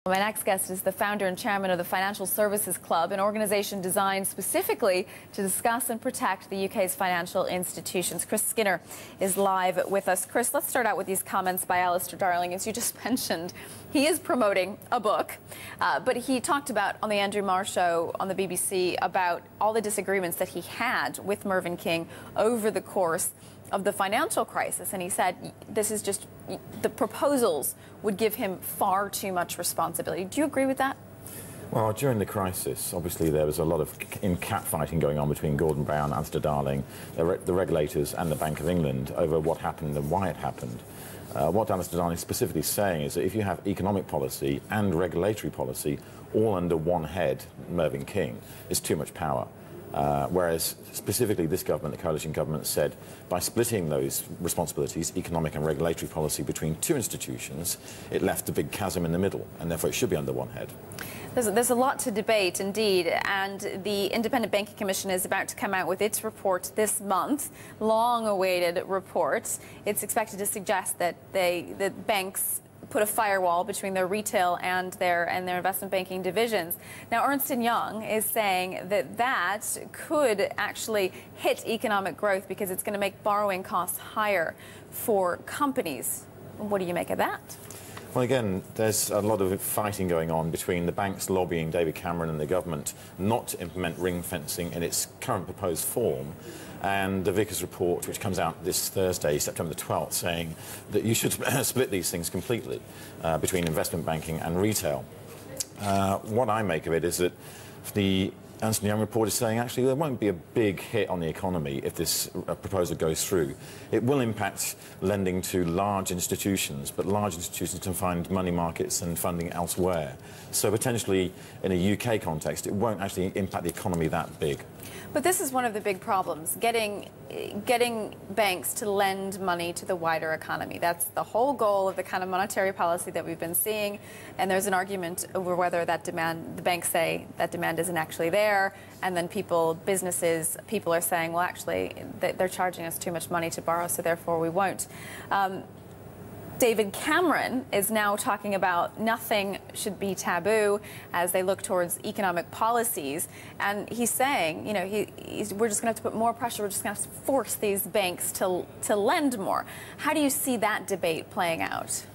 My next guest is the founder and chairman of the Financial Services Club, an organization designed specifically to discuss and protect the UK's financial institutions. Chris Skinner is live with us. Chris, let's start out with these comments by Alistair Darling. As you just mentioned, he is promoting a book, but he talked about on the Andrew Marr show on the BBC about all the disagreements that he had with Mervyn King over the course of the financial crisis, and he said this is just, the proposals would give him far too much responsibility. Do you agree with that? Well, during the crisis, obviously there was a lot of catfighting going on between Gordon Brown, Alistair Darling, the regulators and the Bank of England over what happened and why it happened. What Alistair Darling is specifically saying is that if you have economic policy and regulatory policy all under one head, Mervyn King, it's too much power. Whereas specifically this government, the coalition government, said by splitting those responsibilities, economic and regulatory policy, between two institutions, it left a big chasm in the middle, and therefore it should be under one head. There's a lot to debate, indeed, and the Independent Banking Commission is about to come out with its report this month, long-awaited report. It's expected to suggest that the banks put a firewall between their retail and their investment banking divisions. Now, Ernst & Young is saying that that could actually hit economic growth because it's going to make borrowing costs higher for companies. What do you make of that? Well, again, there's a lot of fighting going on between the banks lobbying David Cameron and the government not to implement ring fencing in its current proposed form, and the Vickers report, which comes out this Thursday, September the 12th, saying that you should split these things completely between investment banking and retail. What I make of it is that the Ernst & Young report is saying actually there won't be a big hit on the economy if this proposal goes through. It will impact lending to large institutions, but large institutions can find money markets and funding elsewhere. So potentially in a UK context, it won't actually impact the economy that big. But this is one of the big problems, getting banks to lend money to the wider economy. That's the whole goal of the kind of monetary policy that we've been seeing. And there's an argument over whether that demand, the banks say that demand isn't actually there. And then people are saying, well, actually, they're charging us too much money to borrow, so therefore we won't. David Cameron is now talking about nothing should be taboo as they look towards economic policies. And he's saying, you know, we're just going to have to put more pressure. We're just going to have to force these banks to lend more. How do you see that debate playing out?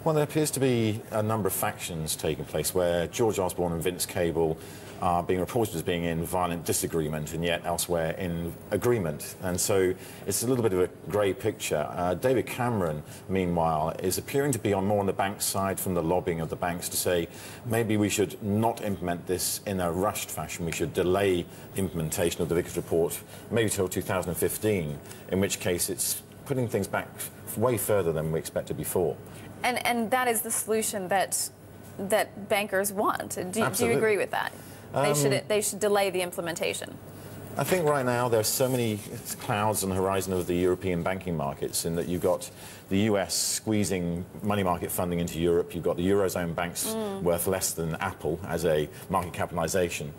Well, there appears to be a number of factions taking place where George Osborne and Vince Cable are being reported as being in violent disagreement and yet elsewhere in agreement. And so it's a little bit of a grey picture. David Cameron, meanwhile, is appearing to be more on the bank's side from the lobbying of the banks to say maybe we should not implement this in a rushed fashion. We should delay implementation of the Vickers report maybe till 2015, in which case it's putting things back way further than we expected before. And that is the solution that bankers want. Do you agree with that? They should delay the implementation. I think right now there are so many clouds on the horizon of the European banking markets, in that you've got the US squeezing money market funding into Europe, you've got the Eurozone banks worth less than Apple as a market capitalisation,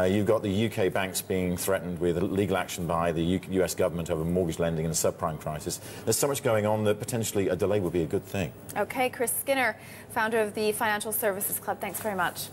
you've got the UK banks being threatened with legal action by the US government over mortgage lending and the subprime crisis. There's so much going on that potentially a delay would be a good thing. Okay, Chris Skinner, founder of the Financial Services Club, thanks very much.